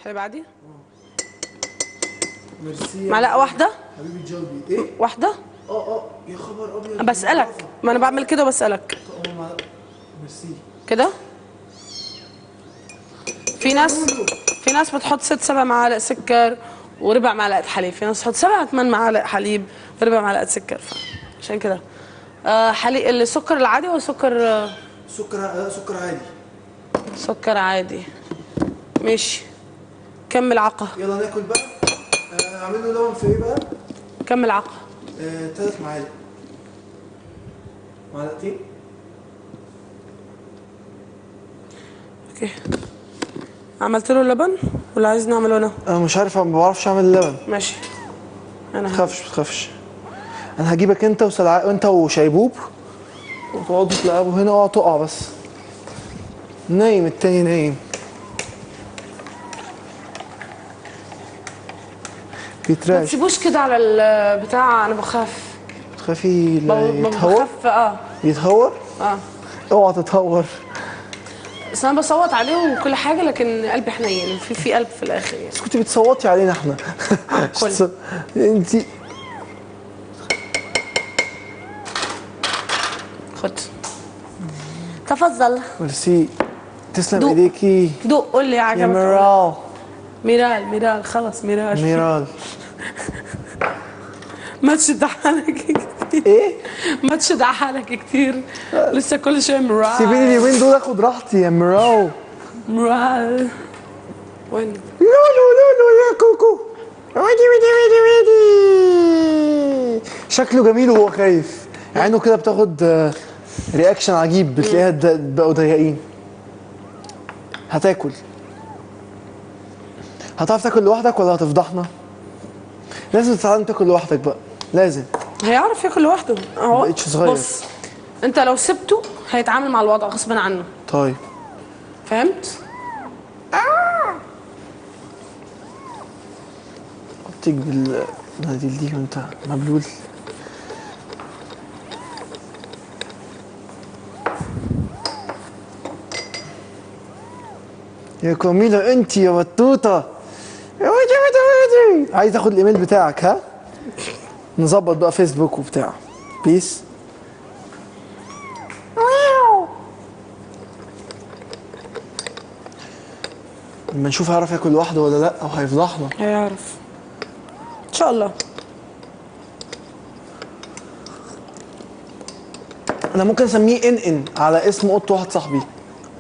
حليب عادي؟ ميرسي. معلقه واحده؟ حبيبي جاوبي ايه؟ واحده؟ يا خبر ابيض. بسألك، ما انا بعمل كده وبسألك. ميرسي. كده؟ في ناس بتحط 6-7 معالق سكر وربع معلقه حليب، في ناس بتحط 7-8 معالق حليب وربع معلقه سكر، عشان كده. حليب السكر العادي ولا سكر؟ سكر عادي. سكر عادي. ماشي. كم ملعقه؟ يلا ناكل بقى. اعمل له لبن في ايه بقى؟ كم ملعقه؟ 3 معالق. معلقتين. اوكي. عملت له اللبن ولا عايز نعمله انا؟ انا مش عارف، ما بعرفش اعمل اللبن. ماشي. انا تخافش. انا هجيبك انت وانت وشيبوب وتقعدوا تلعبوا هنا. اوعى تقع بس. نايم التاني نايم. ما بيتراش. تسيبوش كده على البتاع، انا بخاف. تخافي لا يتهور؟ بخاف. يتهور؟ اوعى تتهور. بس انا بصوت عليه وكل حاجه، لكن قلبي حنين، في قلب في الاخر يعني. بس كنت بتصوتي علينا احنا. انتي خد. تفضل. ميرسي. تسلم دوق. ايديكي. دوق، قول لي عجبك. يا ميرال. ميرال خلص ميرال. ميرال. ما تشد حالك كتير. ايه؟ ما تشد حالك كتير. لسه كل شويه ميرال. سيبيني اليومين دول اخد راحتي يا ميرال. ميرال. وين؟ لولو يا كوكو. ويدي. شكله جميل وهو خايف. عينه كده بتاخد رياكشن عجيب، بتلاقيها بقوا ضيقين. هتاكل. هتعرف تاكل لوحدك ولا هتفضحنا؟ لازم تتعلم تاكل لوحدك بقى، لازم. هيعرف ياكل لوحده اهو. مبقتش صغير. بص، انت لو سبته هيتعامل مع الوضع غصبا عنه. طيب. فهمت؟ حطيك بالمناديل دي وانت مبلول. يا كميلة انت يا بطوطة. عايز اخد الايميل بتاعك؟ ها؟ نظبط بقى فيسبوك وبتاع. بيس. لما نشوف هيعرف ياكل لوحده ولا لا، او هيفضحنا. هيعرف ان شاء الله. انا ممكن اسميه ان على اسم قط واحد صاحبي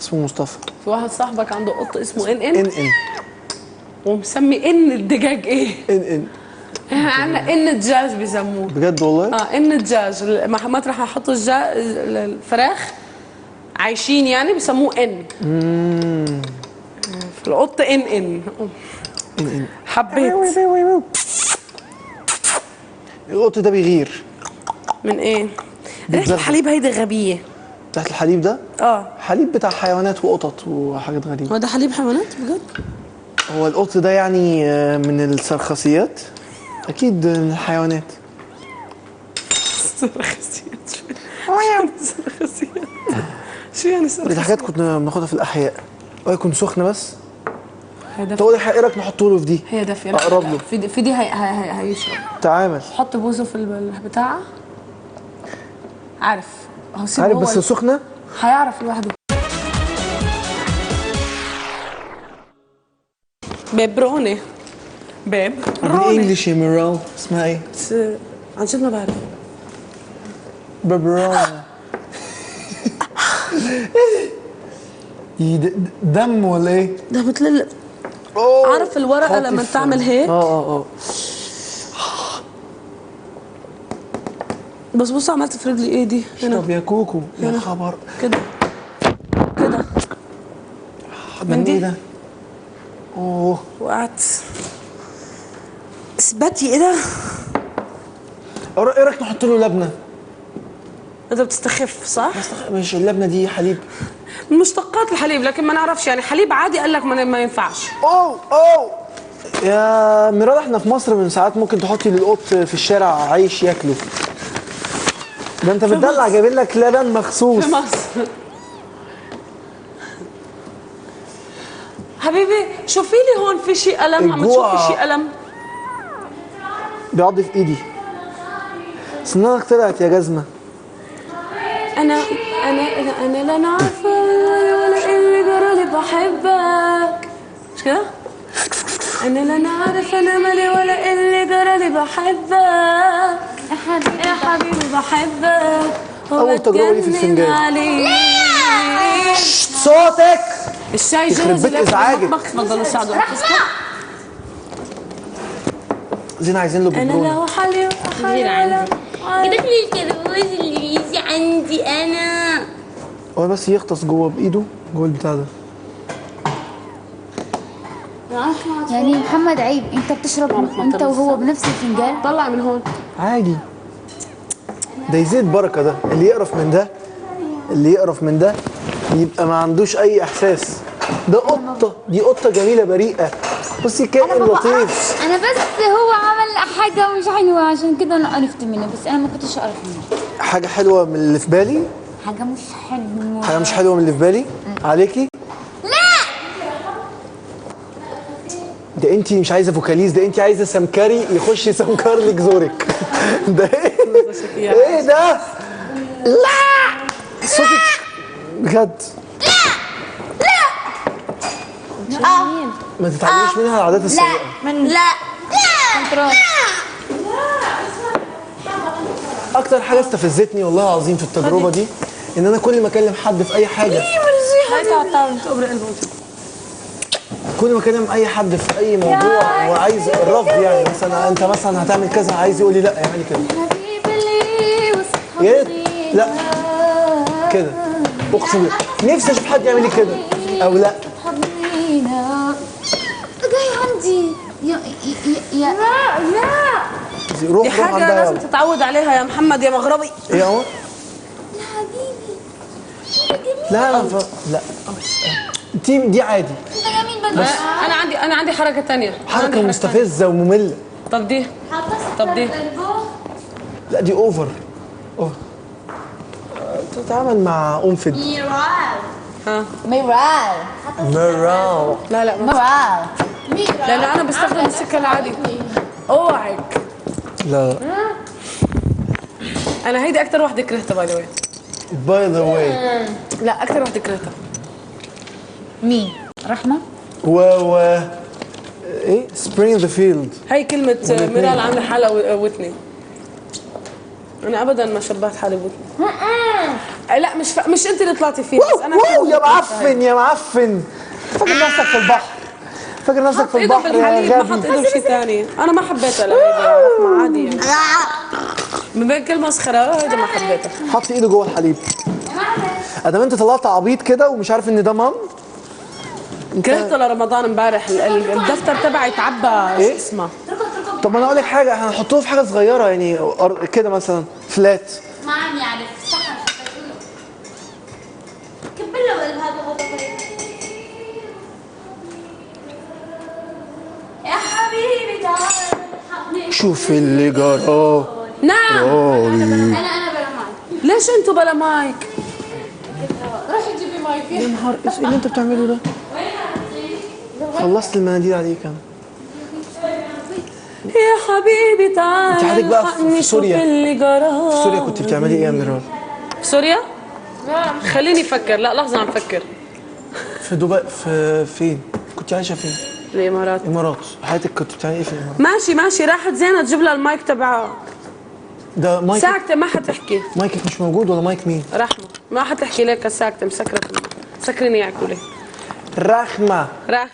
اسمه مصطفى. في واحد صاحبك عنده قط اسمه ان ان ومسمي ان الدجاج ايه؟ ان احنا عندنا ان الدجاج بيسموه. بجد والله؟ ان الدجاج مطرح ما يحطوا الفراخ عايشين يعني بيسموه ان. في القط ان حبيت. القط ده بيغير من ايه؟ ريحة الحليب هيدي غبية. تحت الحليب ده؟ اه. حليب بتاع حيوانات وقطط وحاجات غريبة. هو ده حليب حيوانات بجد؟ هو القط ده يعني من السرخسيات؟ أكيد من الحيوانات. سرخسيات؟ سرخسيات شو يعني سرخسيات؟ دي حاجات كنا بناخدها في الأحياء. يكون سخن بس. هي دافية. تقولي ايه رايك نحطه له في دي؟ هي دافية. اقرب له. في دي هيشرب. تعامل. حط بوزه في البتاع. عارف عارف بس سخنه. هيعرف لوحده. بيبروني. بالانجلش يا ميرال اسمها ايه؟ عن جد ما بعرف. بيبروني. دم ولا ايه؟ ده مثل عارف الورقه لما تعمل هيك؟ بص عملت في رجلي ايه دي؟ اشرب يا كوكو يا خبر. كده من ايه ده؟ وقعت. اثبتي ايه ده؟ ايه رايك نحط له لبنه؟ انت بتستخف صح؟ مش اللبنه دي حليب من مشتقات الحليب، لكن ما نعرفش يعني حليب عادي قال لك ما ينفعش. اوه يا ميرال، احنا في مصر من ساعات ممكن تحطي للقط في الشارع عيش ياكله. ده انت بتدلع، جايبين لك لبن مخصوص في مصر. حبيبي شوفي لي هون في شيء قلم، عم الجوع. تشوفي شيء قلم؟ بيعض في ايدي. سنانك طلعت يا جزمه. انا لا نعرف ولا اللي جرالي بحبك، مش كده؟ انا لا نعرف انا مالي ولا اللي جرالي بحبك يا حبيبي بحبك. أول تجربة لي في الفنجان. عليك. صوتك الشاي يخرب جاهز بيت إزعاجك. تفضلوا ساعدوا. زين عايزين له انا ببرونه. لو حالي كبير عندي كده لي الكروز الانجليزي عندي انا. هو بس يغطس جوه بايده جوه البتاع ده. يعني محمد عيب انت بتشرب انت وهو بنفس الفنجان. طلع من هون. عادي. ده يزيد بركه ده، اللي يقرف من ده اللي يقرف من ده يبقى ما عندوش اي احساس. ده قطه، دي قطه جميله بريئه. بصي كائن لطيف. انا بس هو عمل حاجه مش حلوه عشان كده انا قرفت منه، بس انا ما كنتش اعرف منه. حاجه حلوه من اللي في بالي. حاجه مش حلوه. حاجه مش حلوه من اللي في بالي عليكي. ده انت مش عايزه فوكاليز، ده انت عايزه سمكري يخش يسمكر لك زورك. ده ايه؟ ايه ده؟ لا صوتك بجد. ما تتعلميش منها العادات السيئه. لا كنترول. اكتر حاجه استفزتني والله العظيم في التجربه دي ان انا كل ما اكلم حد في اي حاجه، كل ما اكلم اي حد في اي موضوع وعايز الرفض، يعني مثلا انت مثلا هتعمل كذا، عايز يقول لي لا اعملي كده. يا ريت لا كده، اقسم بالله نفسي اشوف حد يعمل لي كده او لا. جاي عندي يا دي روح حاجة عندها لازم يلا. تتعود عليها يا محمد يا مغربي. ايه يا عمر؟ لا لا دي عادي. انا عندي حركة تانية. حركه مستفزه وممله. طب دي لا دي اوفر. تتعامل مع انفد. ها ميرال مراو. لا ميرال لان انا بستخدم السكة العادي. اوعك. لا انا هيدي اكتر وحدة كرهتها باي ذا واي. باي ذا واي. لا اكتر وحدة كرهتها. مين؟ رحمه. و ايه سبرينج ذا فيلد. هي كلمة ميرال عاملة حالة وتني. انا ابدا ما شبهت حالي بوتني. لا مش انت اللي طلعتي فيها، بس انا واو يا معفن يا معفن. فاكر نفسك في البحر، فاكر نفسك في ايده البحر بالحليب، يا ما حط غبي. ايده بشيء ثاني. انا ما حبيتها لهيدا رحمة عادي يعني. من بين كل مسخرة هيدا ما حبيتها. حط ايده جوه الحليب. ادام انت طلعت عبيط كده ومش عارف ان ده مام. كرهته لرمضان امبارح. الدفتر تبعي تعبى إيه؟ شو اسمه. طب ما انا اقول لك حاجه، احنا هنحطه في حاجه صغيره يعني كده مثلا فلات. ما عم يعرف صح. كبله هذا يا حبيبي تعال. شوف اللي جراه. نعم. انا بلا مايك. ليش انتوا بلا مايك؟ روحي جيبي مايك. يا نهار ايش اللي انت بتعمله ده؟ خلصت المناديل عليك انا. يا حبيبي تعال. انت عندك بقى في الحقني شوف سوريا. اللي جرى. في سوريا كنت بتعملي ايه يا ميرال؟ في سوريا؟ خليني افكر. لا لحظة عم فكر. في دبي. في فين؟ كنت عايشه فين؟ الامارات. الامارات. حياتك كنت بتعملي ايه في الامارات؟ ماشي راحت زينة تجيب لها المايك تبعها. ده مايك. ساكتة ما حتحكي. مايكك مش موجود ولا مايك مين؟ رحمة ما حتحكي لك ساكتة مسكرة. مسكرني ياكلي. رخمه. راح